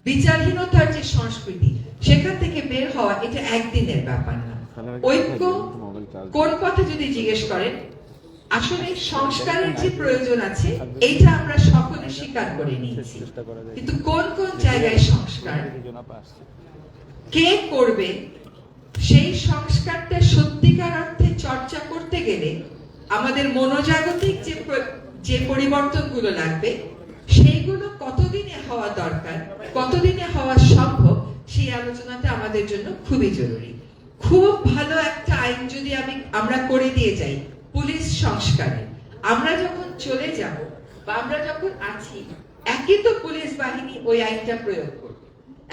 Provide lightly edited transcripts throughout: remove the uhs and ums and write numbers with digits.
বিচারহীনতার যে সংস্কৃতি, সেখান থেকে বের হওয়া এটা একদিনের ব্যাপার না। ঐক্য কোন কথা যদি জিজ্ঞেস করেন, আসলে সংস্কারের যে প্রয়োজন আছে এইটা আমরা সকলে স্বীকার করে নিয়েছি, কিন্তু কোন কোন জায়গায় সংস্কার কে করবে, সেই সংস্কারটা সত্যিকার অর্থে চর্চা করতে গেলে আমাদের মনোজাগতিক যে পরিবর্তনগুলো লাগবে সেইগুলো কতদিনে হওয়া দরকার, কতদিনে হওয়া সম্ভব, সেই আলোচনাটা আমাদের জন্য খুবই জরুরি। খুব ভালো একটা আইন যদি আমরা করে দিয়ে যাই পুলিশ সংস্কারে, আমরা যখন চলে যাব বা আমরা যখন আছি, একই তো পুলিশ বাহিনী ওই আইনটা প্রয়োগ করবে।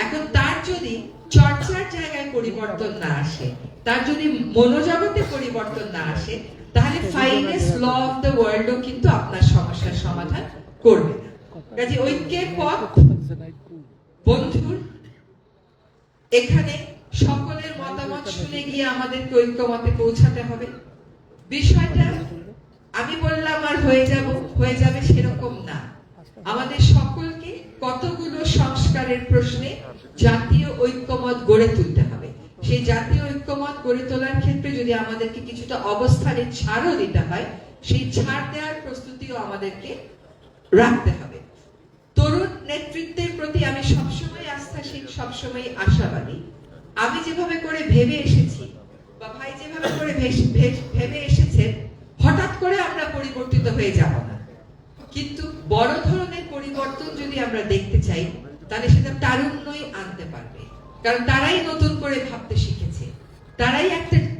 এখন তার যদি চর্চার জায়গায় পরিবর্তন না আসে, তার যদি মনোজগতে পরিবর্তন না আসে, তাহলে ফাইনেস্ট ল অফ দ্য ওয়ার্ল্ডও কিন্তু আপনার সমস্যার সমাধান করবে না। কাজে ঐক্যের পথ বন্ধুর, এখানে সকলের মতামত শুনে গিয়ে আমাদেরকে ঐক্যমতে পৌঁছাতে হবে। বিষয়টা আমি বললাম আর হয়ে যাবে সেরকম না। আমাদের সকলকে কতগুলো সংস্কারের প্রশ্নে জাতীয় ঐক্যমত গড়ে তুলতে হবে। সেই জাতীয় ঐক্যমত গড়ে তোলার ক্ষেত্রে যদি আমাদেরকে কিছুটা অবস্থানের ছাড়ও দিতে হয়, সেই ছাড় দেওয়ার প্রস্তুতিও আমাদেরকে রাখতে হবে। তরুণ নেতৃত্বের প্রতি আমি সবসময় আস্থাশীল, সবসময় আশাবাদী। আমি যেভাবে করে ভেবে এসেছি বা ভাই যেভাবে করে ভেবে এসেছেন, হঠাৎ করে আমরা পরিবর্তিত হয়ে যাব না, কিন্তু বড় ধরনের পরিবর্তন যদি আমরা দেখতে চাই তাহলে সেটা তারুণ্যই আনতে পারবে। কারণ তারাই নতুন করে ভাবতে শিখেছে, তারাই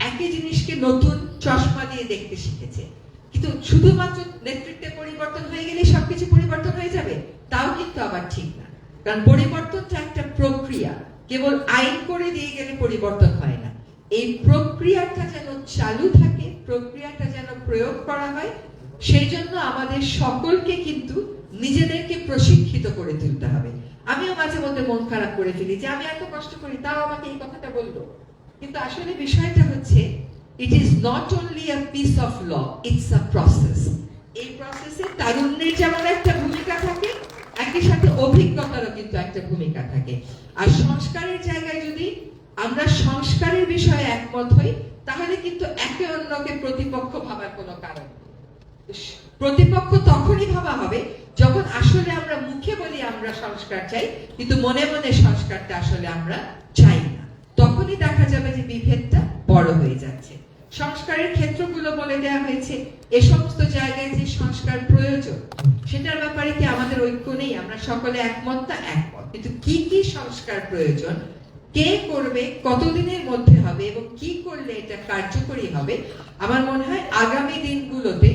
একই জিনিসকে নতুন চশমা দিয়ে দেখতে শিখেছে। কিন্তু শুধুমাত্র নেতৃত্বে পরিবর্তন হয়ে গেলে সবকিছু পরিবর্তন হয়ে যাবে, তাও কিন্তু আবার ঠিক না। কারণ পরিবর্তনটা একটা প্রক্রিয়া, কেবল আইন করে দিয়ে গেলে পরিবর্তন হয় না। এই প্রক্রিয়াটা যেন চালু থাকে, প্রক্রিয়াটা যেন প্রয়োগ করা হয়, সেই জন্য আমাদের সকলকে কিন্তু নিজেদেরকে প্রশিক্ষিত করে তুলতে হবে। আমিও মাঝে মধ্যে মন খারাপ করে ফেলি যে আমি এত কষ্ট করি, তাও আমাকে এই কথাটা বললো। কিন্তু আসলে বিষয়টা হচ্ছে, it is not only a piece of law, it's a process. এই প্রসেসে তারুণ্যের যেমন একটা ভূমিকা থাকে, একই সাথে অভিজ্ঞতারও কিন্তু একটা ভূমিকা থাকে। আর সংস্কারের জায়গায় যদি আমরা সংস্কারের বিষয়ে একমত হই, তাহলে কিন্তু একে অন্যকে প্রতিপক্ষ ভাবার কোনো কারণ নেই। প্রতিপক্ষ তখনই ভাবা হবে যখন আসলে আমরা মুখে বলি আমরা সংস্কার চাই, কিন্তু মনে মনে সংস্কারটা আসলে আমরা চাই না। তখনই দেখা যাবে যে বিভেদটা বড় হয়ে যাচ্ছে। সংস্কারের ক্ষেত্রগুলো বলে দেওয়া হয়েছে, এ সমস্ত জায়গায় যে সংস্কার প্রয়োজন সেটার ব্যাপারে কি আমাদের ঐক্য নেই? আমরা সকলে একমত না? একমত। কিন্তু কি কি সংস্কার প্রয়োজন, কে করবে, কতদিনের মধ্যে হবে এবং কি করলে এটা কার্যকরী হবে, আমার মনে হয় আগামী দিনগুলোতে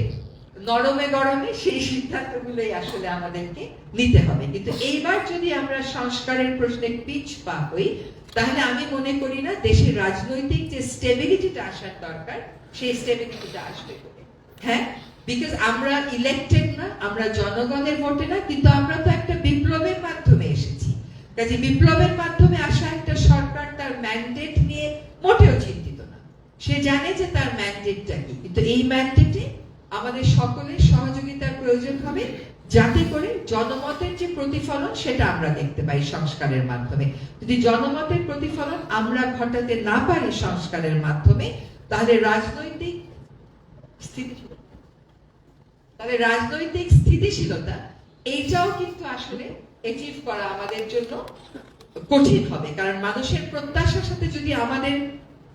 নরমে গরমে সেই সিদ্ধান্তগুলোই আসলে আমাদেরকে নিতে হবে। কিন্তু এইবার যদি আমরা সংস্কারের প্রশ্নে পিছ পা হই, তাহলে আমি মনে করি না দেশের রাজনৈতিক যে স্টেবিলিটিটা আসার দরকার সেই স্টেবিলিটিটা আসবে বলে। হ্যাঁ, বিকজ আমরা ইলেক্টেড না, আমরা জনগণের ভোটে না, কিন্তু আমরা তো একটা বিপ্লবের মাধ্যমে এসেছি। কাজে বিপ্লবের মাধ্যমে আসা একটা সরকার তার ম্যান্ডেট নিয়ে মোটেও চিন্তিত না। সে জানে যে তার ম্যান্ডেটটা কি, কিন্তু এই ম্যান্ডেটে আমাদের সকলের সহযোগিতার প্রয়োজন হবে, যাতে করে জনমতের যে প্রতিফলন সেটা আমরা দেখতে পাই সংস্কারের মাধ্যমে। যদি জনমতের প্রতিফলন আমরা ঘটাতে না পারি সংস্কারের মাধ্যমে, তাহলে রাজনৈতিক স্থিতিশীলতা এইটাও কিন্তু আসলে অ্যাচিভ করা আমাদের জন্য কঠিন হবে। কারণ মানুষের প্রত্যাশার সাথে যদি আমাদের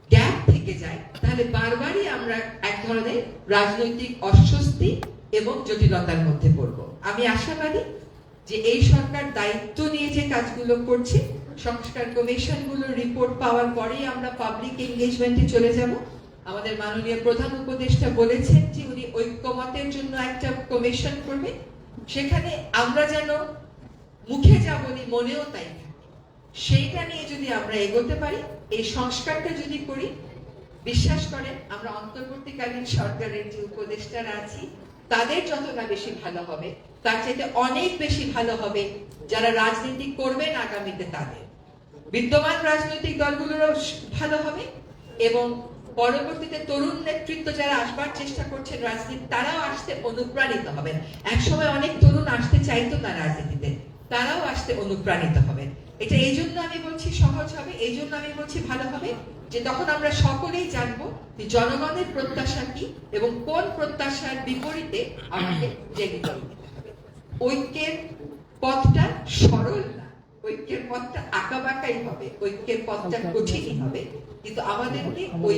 গ্যাপ থেকে যায়, তাহলে বারবারই আমরা এক ধরনের রাজনৈতিক অস্বস্তি এবং জটিলতার মধ্যে পড়ব। আমি আশাবাদী যে এই সরকার দায়িত্ব নিয়ে যে কাজগুলো করছে, সংস্কার কমিশনগুলোর রিপোর্ট পাওয়ার পরেই আমরা পাবলিক এনগেজমেন্টে চলে যাব। আমাদের মাননীয় প্রধান উপদেষ্টা বলেছেন যে উনি ঐক্যমতের জন্য একটা কমিশন করবেন। সেখানে আমরা যেন মুখে যা বলি মনেও তাই থাকে, সেইটা নিয়ে যদি আমরা এগোতে পারি, এই সংস্কারটা যদি করি, বিশ্বাস করেন আমরা অন্তর্বর্তীকালীন সরকারের যে উপদেষ্টারা আছি তাদের যত না বেশি ভালো হবে, তার চাইতে অনেক বেশি ভালো হবে যারা রাজনীতি করবেন আগামীতে তাদের। বিদ্যমান রাজনৈতিক দলগুলোরও ভালো হবে এবং পরবর্তীতে তরুণ নেতৃত্ব যারা আসবার চেষ্টা করছেন রাজনীতি, তারাও আসতে অনুপ্রাণিত হবেন। একসময় অনেক তরুণ আসতে চাইতো না রাজনীতিতে, তারাও আসতে অনুপ্রাণিত হবেন। এটা এই জন্য আমি বলছি সহজ হবে, এই জন্য আমি বলছি ভালো হবে, যে তখন আমরা সকলেই জানবো যে জনগণের প্রত্যাশা কি এবং কোন প্রত্যাশার বিপরীতে আমাকে জেগে চলতে হবে। ঐক্যের পথটা সরল না, ঐক্যের পথটা আঁকাবাঁকাই হবে, ঐক্যের পথটা কঠিনই হবে, কিন্তু আমাদেরকে ওই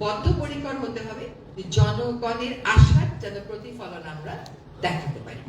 বদ্ধপরিকর হতে হবে যে জনগণের আশার যেন প্রতিফলন আমরা দেখাতে পারি।